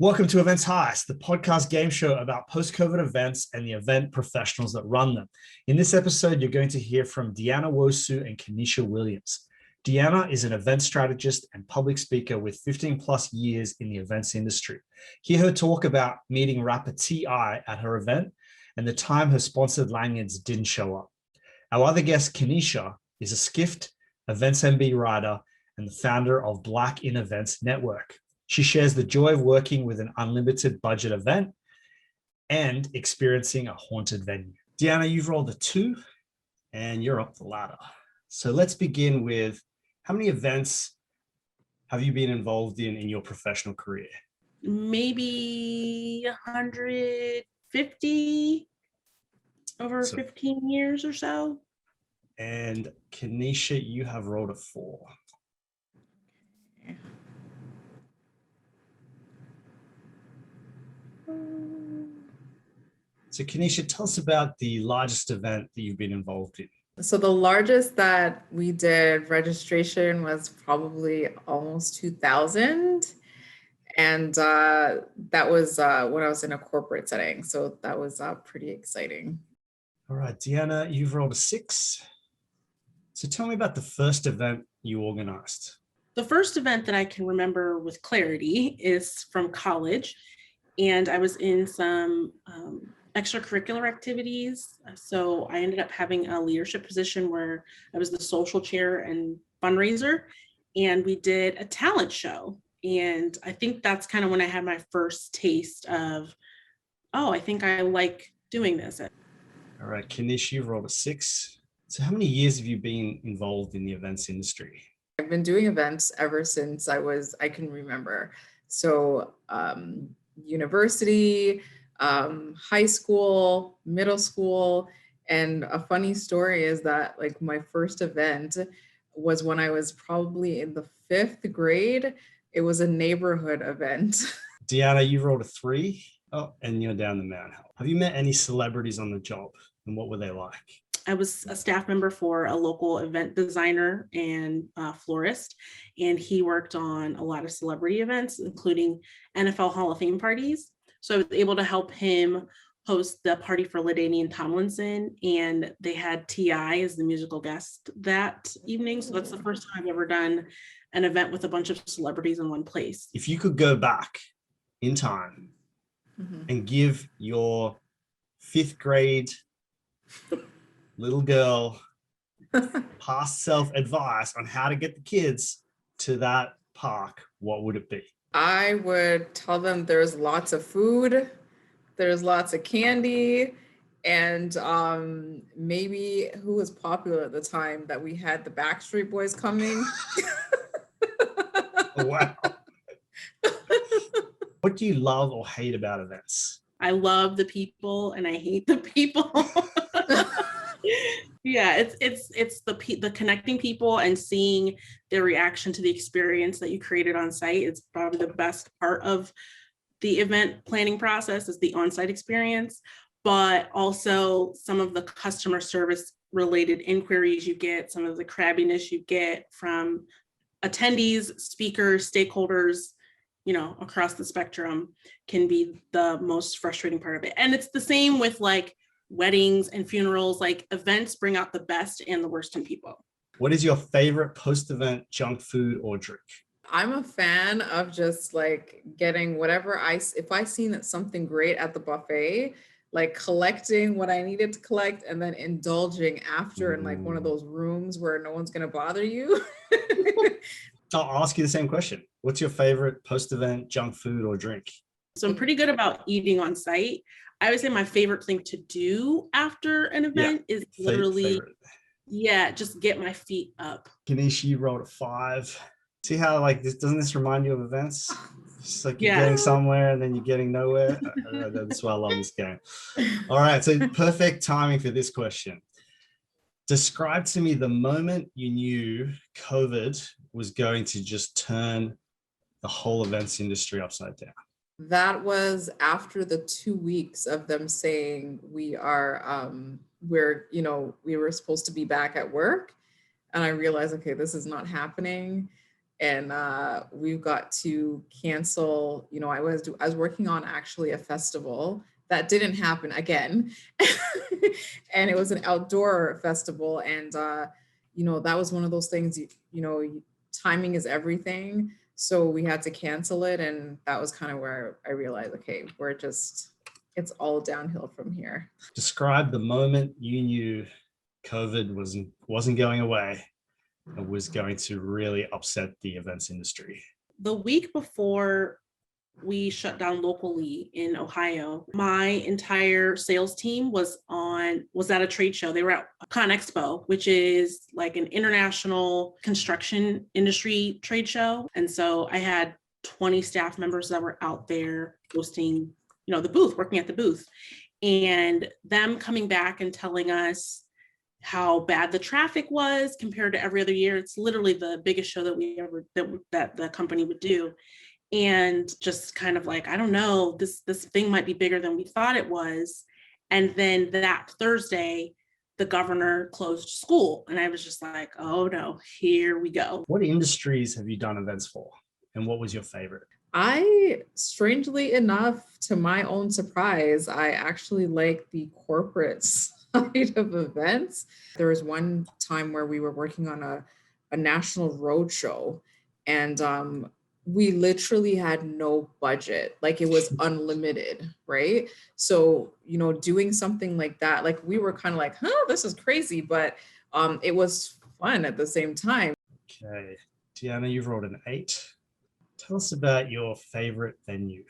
Welcome to Events Heist, the podcast game show about post-COVID events and the event professionals that run them. In this episode, you're going to hear from Deanna Nwosu and Keneisha Williams. Deanna is an event strategist and public speaker with 15 plus years in the events industry. Hear her talk about meeting rapper T.I. at her event and the time her sponsored lanyards didn't show up. Our other guest, Keneisha, is a Skift, Events MB writer, and the founder of Black in Events Network. She shares the joy of working with an unlimited budget event and experiencing a haunted venue. Deanna, you've rolled a 2 and you're up the ladder. So let's begin with, how many events have you been involved in your professional career? Maybe 150 over 15 years or so. And Keneisha, you have rolled a 4. So Keneisha, tell us about the largest event that you've been involved in. So the largest that we did registration was probably almost 2,000. And that was when I was in a corporate setting. So that was pretty exciting. All right, Deanna, you've rolled a 6. So tell me about the first event you organized. The first event that I can remember with clarity is from college. And I was in some extracurricular activities. So I ended up having a leadership position where I was the social chair and fundraiser. And we did a talent show. And I think that's kind of when I had my first taste of, I think I like doing this. All right, Keneisha, you rolled a 6. So how many years have you been involved in the events industry? I've been doing events ever since I can remember. So university, high school, middle school. And a funny story is that like my first event was when I was probably in the 5th grade. It was a neighborhood event. Deanna, you rolled a 3. Oh, and you're down the mountain. Have you met any celebrities on the job and what were they like? I was a staff member for a local event designer and florist, and he worked on a lot of celebrity events, including NFL Hall of Fame parties. So I was able to help him host the party for LaDainian Tomlinson, and they had T.I. as the musical guest that evening. So that's the first time I've ever done an event with a bunch of celebrities in one place. If you could go back in time and give your 5th grade little girl past self advice on how to get the kids to that park, what would it be? I would tell them there's lots of food, there's lots of candy, and maybe who was popular at the time that we had the Backstreet Boys coming. Wow. What do you love or hate about events? I love the people and I hate the people. Yeah, it's the connecting people and seeing their reaction to the experience that you created on site. It's probably the best part of the event planning process is the on-site experience, but also some of the customer service related inquiries you get, some of the crabbiness you get from attendees, speakers, stakeholders, across the spectrum can be the most frustrating part of it. And it's the same with like weddings and funerals. Like events bring out the best and the worst in people. What is your favorite post-event junk food or drink? I'm a fan of just like getting whatever if I seen that something great at the buffet, like collecting what I needed to collect and then indulging after in like one of those rooms where no one's going to bother you. I'll ask you the same question. What's your favorite post-event junk food or drink? So I'm pretty good about eating on site. I would say my favorite thing to do after an event is literally, just get my feet up. Keneisha, you rolled a 5. See how like this, doesn't this remind you of events? It's like you're getting somewhere and then you're getting nowhere. That's why I love this game. All right, so perfect timing for this question. Describe to me the moment you knew COVID was going to just turn the whole events industry upside down. That was after the 2 weeks of them saying we were supposed to be back at work. And I realized, okay, this is not happening. and we've got to cancel. I was working on actually a festival that didn't happen again. And it was an outdoor festival. And, that was one of those things, timing is everything. So we had to cancel it. And that was kind of where I realized, okay, it's all downhill from here. Describe the moment you knew COVID wasn't going away and was going to really upset the events industry. The week before we shut down locally in Ohio, my entire sales team was at a trade show. They were at ConExpo, which is like an international construction industry trade show. And so I had 20 staff members that were out there hosting, the booth, working at the booth, and them coming back and telling us how bad the traffic was compared to every other year. It's literally the biggest show that the company would do. And just kind of like, I don't know, this thing might be bigger than we thought it was. And then that Thursday, the governor closed school. And I was just like, oh no, here we go. What industries have you done events for? And what was your favorite? I, strangely enough, to my own surprise, I actually like the corporate side of events. There was one time where we were working on a national road show, and we literally had no budget. Like, it was unlimited, right? So, doing something like that, like, we were kind of like, this is crazy, but it was fun at the same time. Okay, Deanna, you've rolled an 8. Tell us about your favorite venue.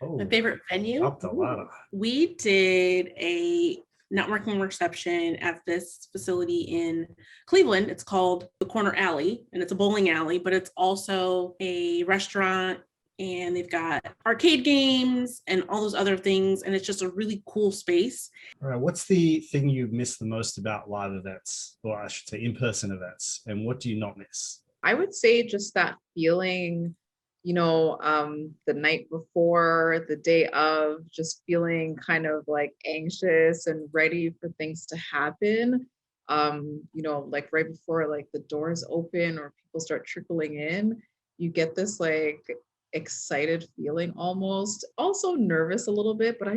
My favorite venue? Up the ladder. We did a networking reception at this facility in Cleveland. It's called the Corner Alley, and it's a bowling alley, but it's also a restaurant, and they've got arcade games and all those other things. And it's just a really cool space. All right. What's the thing you miss the most about live events, or I should say in-person events? And what do you not miss? I would say just that feeling, the night before, the day of, just feeling kind of like anxious and ready for things to happen. Like right before like the doors open or people start trickling in, you get this like excited feeling, almost also nervous a little bit, but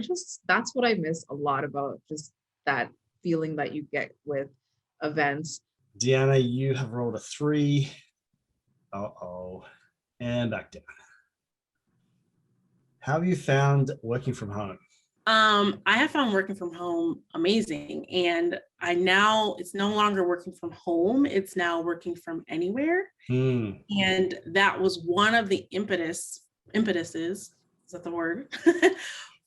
that's what I miss a lot about just that feeling that you get with events. Deanna, you have rolled a 3. And back down. How have you found working from home? I have found working from home amazing. And it's no longer working from home. It's now working from anywhere. And that was one of the impetuses, is that the word,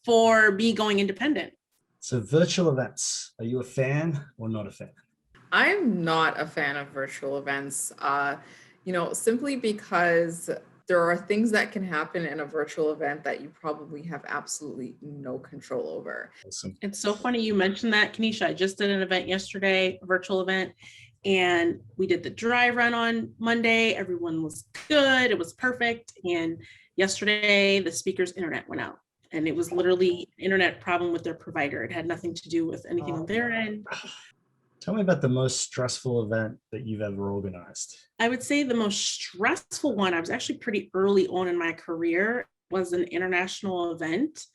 for me going independent. So virtual events, are you a fan or not a fan? I'm not a fan of virtual events. Simply because there are things that can happen in a virtual event that you probably have absolutely no control over. Awesome. It's so funny you mentioned that, Keneisha. I just did an event yesterday, a virtual event, and we did the dry run on Monday. Everyone was good. It was perfect. And yesterday, the speaker's internet went out. And it was literally an internet problem with their provider. It had nothing to do with anything on their end. Tell me about the most stressful event that you've ever organized. I would say the most stressful one, I was actually pretty early on in my career, was an international event.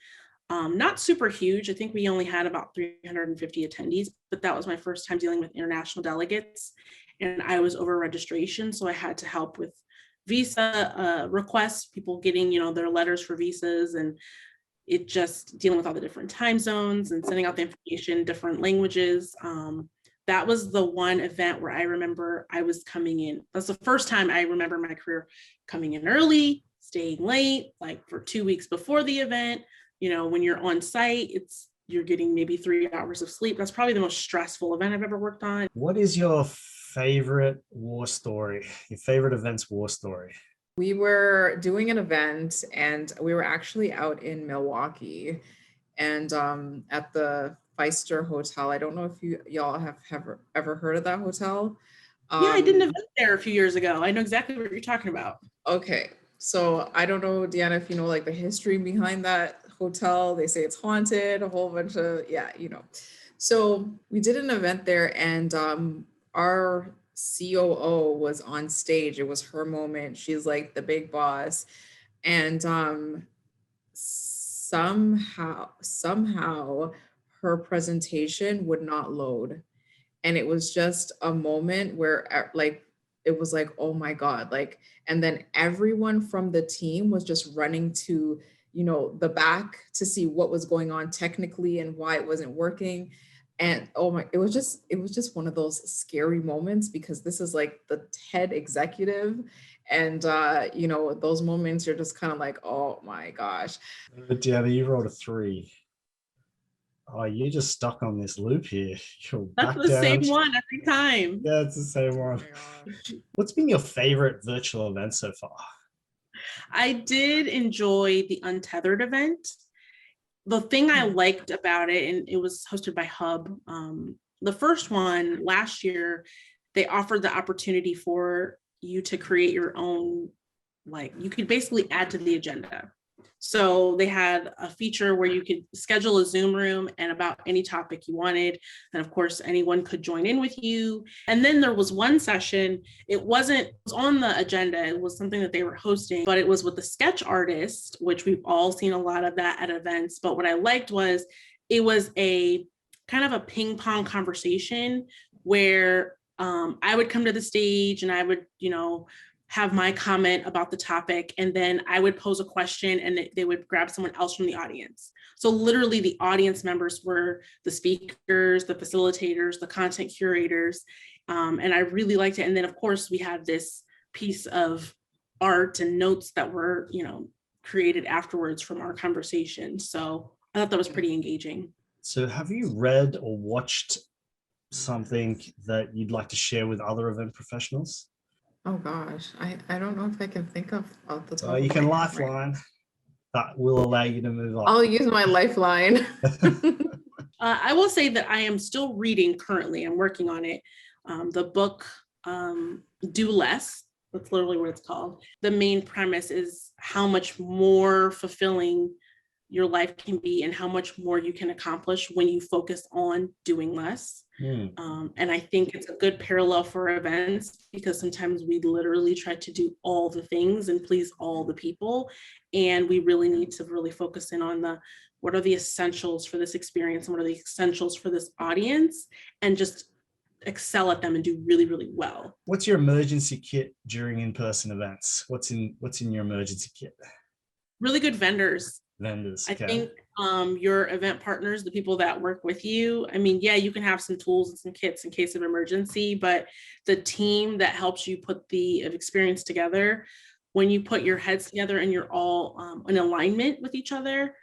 Not super huge. I think we only had about 350 attendees, but that was my first time dealing with international delegates. And I was over registration, so I had to help with visa requests, people getting, their letters for visas, and it just dealing with all the different time zones and sending out the information, different languages. That was the one event where I remember I was coming in. That's the first time I remember my career coming in early, staying late, like for 2 weeks before the event. When you're on site, you're getting maybe 3 hours of sleep. That's probably the most stressful event I've ever worked on. What is your favorite war story? Your favorite event's war story? We were doing an event, and we were actually out in Milwaukee, and at the Heist Hotel. I don't know if y'all have ever heard of that hotel. Yeah, I did an event there a few years ago. I know exactly what you're talking about. Okay, so I don't know, Deanna, if you know like the history behind that hotel. They say it's haunted, a whole bunch of, So we did an event there, and our COO was on stage. It was her moment. She's like the big boss. And somehow her presentation would not load. And it was just a moment where like it was like, oh my God, like, and then everyone from the team was just running to, you know, the back to see what was going on technically and why it wasn't working. And oh my, it was just one of those scary moments, because this is like the head executive. And you know, those moments you're just kind of like, oh my gosh. Deanna, you rolled a 3. Oh, you're just stuck on this loop here. You're That's back the down. same one every time. Yeah, it's the same Oh one. my gosh. What's been your favorite virtual event so far? I did enjoy the Untethered event. The thing I liked about it, and it was hosted by Hub, the first one last year, they offered the opportunity for you to create your own, like you could basically add to the agenda. So they had a feature where you could schedule a Zoom room and about any topic you wanted. And of course, anyone could join in with you. And then there was one session, it was on the agenda, it was something that they were hosting, but it was with the sketch artist, which we've all seen a lot of that at events. But what I liked was it was a kind of a ping pong conversation where I would come to the stage and I would, you know, have my comment about the topic, and then I would pose a question and they would grab someone else from the audience. So literally the audience members were the speakers, the facilitators, the content curators, and I really liked it. And then of course we had this piece of art and notes that were, you know, created afterwards from our conversation. So I thought that was pretty engaging. So have you read or watched something that you'd like to share with other event professionals? Oh gosh, I don't know if I can think of the top. You can lifeline. That will allow you to move on. I'll use my lifeline. I will say that I am still reading currently. I'm working on it. The book, Do Less. That's literally what it's called. The main premise is how much more fulfilling your life can be and how much more you can accomplish when you focus on doing less. And I think it's a good parallel for events, because sometimes we literally try to do all the things and please all the people. And we really need to really focus in on what are the essentials for this experience and what are the essentials for this audience, and just excel at them and do really, really well. What's your emergency kit during in-person events? What's in your emergency kit? Really good vendors. Okay. I think your event partners, the people that work with you, I mean, yeah, you can have some tools and some kits in case of emergency, but the team that helps you put the experience together, when you put your heads together and you're all in alignment with each other,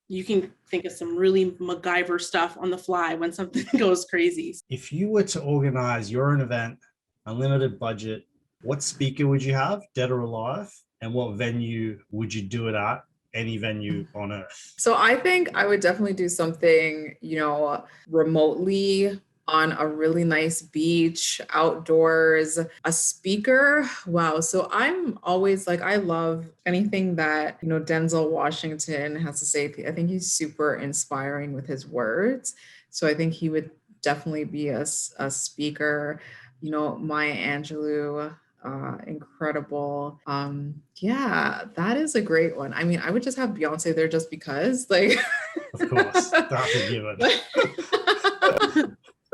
you can think of some really MacGyver stuff on the fly when something goes crazy. If you were to organize your own event, unlimited budget, what speaker would you have, dead or alive? And what venue would you do it at? Any venue on earth? So I think I would definitely do something, you know, remotely on a really nice beach, outdoors, a speaker. Wow. So I'm always like, I love anything that, you know, Denzel Washington has to say. I think he's super inspiring with his words. So I think he would definitely be a speaker. You know, Maya Angelou, incredible. Yeah, that is a great one. I mean, I would just have Beyonce there just because, like, of course, that's a given.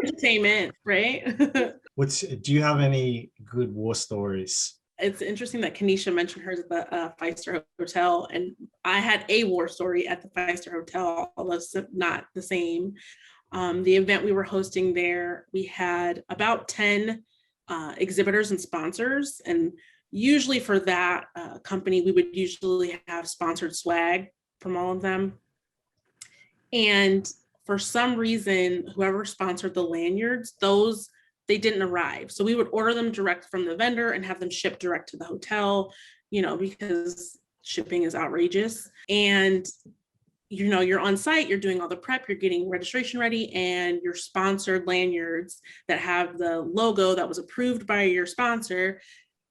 Entertainment, right? Do you have any good war stories? It's interesting that Keneisha mentioned hers at the 5-star hotel, and I had a war story at the 5-star hotel, although it's not the same. The event we were hosting there, we had about 10 exhibitors and sponsors, and usually for that company we would usually have sponsored swag from all of them. And for some reason, whoever sponsored the lanyards, they didn't arrive, so we would order them direct from the vendor and have them shipped direct to the hotel, you know, because shipping is outrageous. And you know, you're on site, you're doing all the prep, you're getting registration ready, and your sponsored lanyards that have the logo that was approved by your sponsor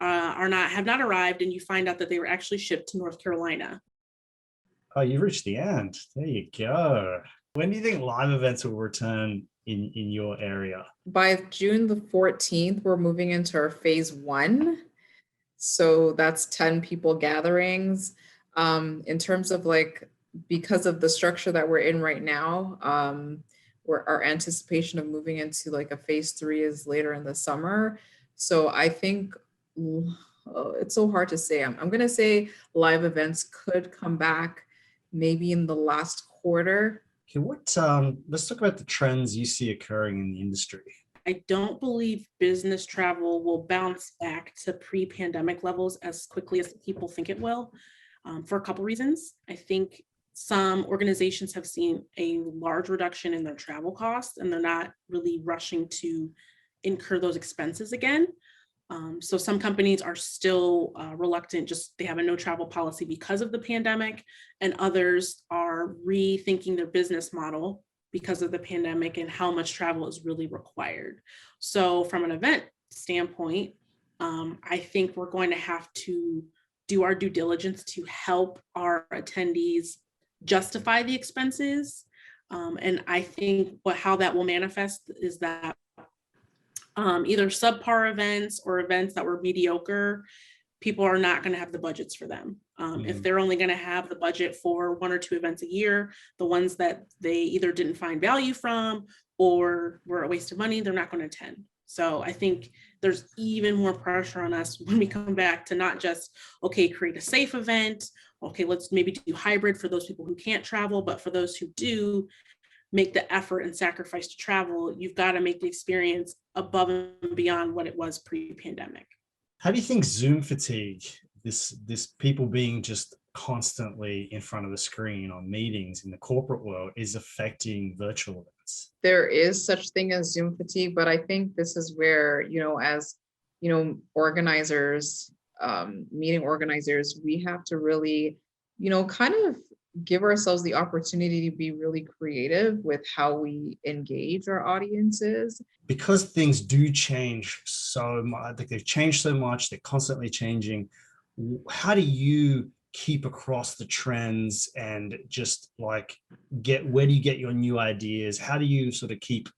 have not arrived, and you find out that they were actually shipped to North Carolina. Oh, you've reached the end. There you go. When do you think live events will return in your area? By June the 14th, we're moving into our phase 1. So that's 10 people gatherings. In terms of like, because of the structure that we're in right now, our anticipation of moving into like a phase 3 is later in the summer. So I think it's so hard to say. I'm going to say live events could come back maybe in the last quarter. Okay, let's talk about the trends you see occurring in the industry. I don't believe business travel will bounce back to pre-pandemic levels as quickly as people think it will, for a couple reasons. I think some organizations have seen a large reduction in their travel costs, and they're not really rushing to incur those expenses again. So some companies are still reluctant, they have a no travel policy because of the pandemic, and others are rethinking their business model because of the pandemic and how much travel is really required. So from an event standpoint, I think we're going to have to do our due diligence to help our attendees justify the expenses. And I think how that will manifest is that either subpar events or events that were mediocre, people are not going to have the budgets for them. If they're only going to have the budget for 1 or 2 events a year, the ones that they either didn't find value from or were a waste of money, they're not going to attend. So I think there's even more pressure on us when we come back to not just, okay, create a safe event. Okay, let's maybe do hybrid for those people who can't travel, but for those who do make the effort and sacrifice to travel, you've got to make the experience above and beyond what it was pre-pandemic. How do you think Zoom fatigue, this people being just constantly in front of the screen on meetings in the corporate world, is affecting virtual events? There is such thing as Zoom fatigue, but I think this is where, as organizers, meeting organizers, we have to really, kind of give ourselves the opportunity to be really creative with how we engage our audiences. Because things do change so much, like they've changed so much, they're constantly changing. How do you keep across the trends and just like where do you get your new ideas? How do you sort of keep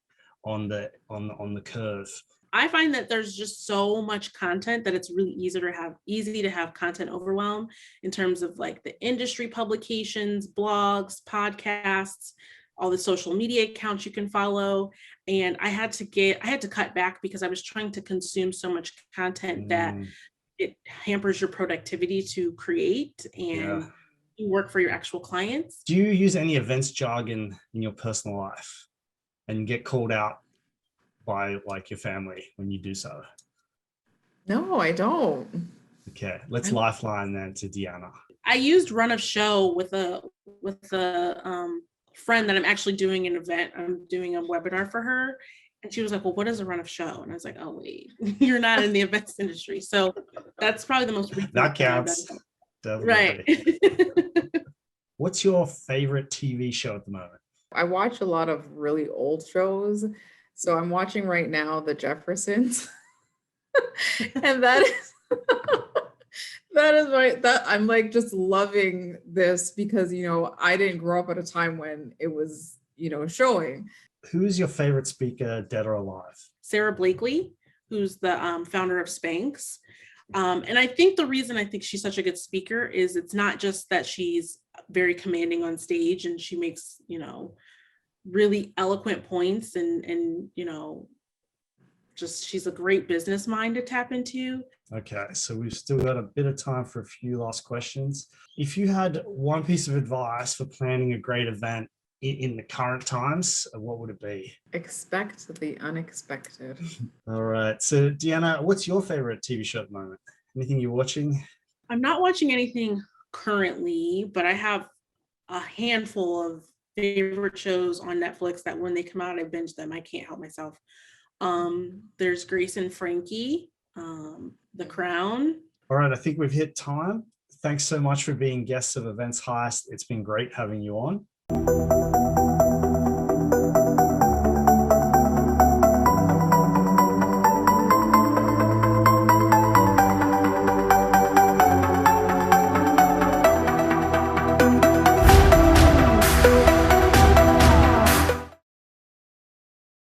on the curve? I find that there's just so much content that it's really easy to have content overwhelm in terms of like the industry publications, blogs, podcasts, all the social media accounts you can follow. And I had to cut back because I was trying to consume so much content that it hampers your productivity to create and work for your actual clients. Do you use any events jargon in your personal life and get called out by like your family when you do so? No, I don't. Okay, let's lifeline then to Deanna. I used run of show with a friend that I'm actually doing an event. I'm doing a webinar for her. And she was like, well, what is a run of show? And I was like, oh, wait, you're not in the events industry. So that's probably the most recent. That counts. Right. What's your favorite TV show at the moment? I watch a lot of really old shows. So I'm watching right now The Jeffersons. And that is I'm like just loving this because, I didn't grow up at a time when it was, showing. Who's your favorite speaker, dead or alive? Sarah Blakely, who's the founder of Spanx. And I think the reason I think she's such a good speaker is it's not just that she's very commanding on stage and she makes, really eloquent points and just she's a great business mind to tap into. Okay, so we've still got a bit of time for a few last questions. If you had one piece of advice for planning a great event in the current times, what would it be? Expect the unexpected. All right. So Deanna, what's your favorite TV show at the moment? Anything you're watching? I'm not watching anything currently, but I have a handful of favorite shows on Netflix that when they come out, I binge them. I can't help myself. There's Grace and Frankie, The Crown. All right. I think we've hit time. Thanks so much for being guests of Events Heist. It's been great having you on.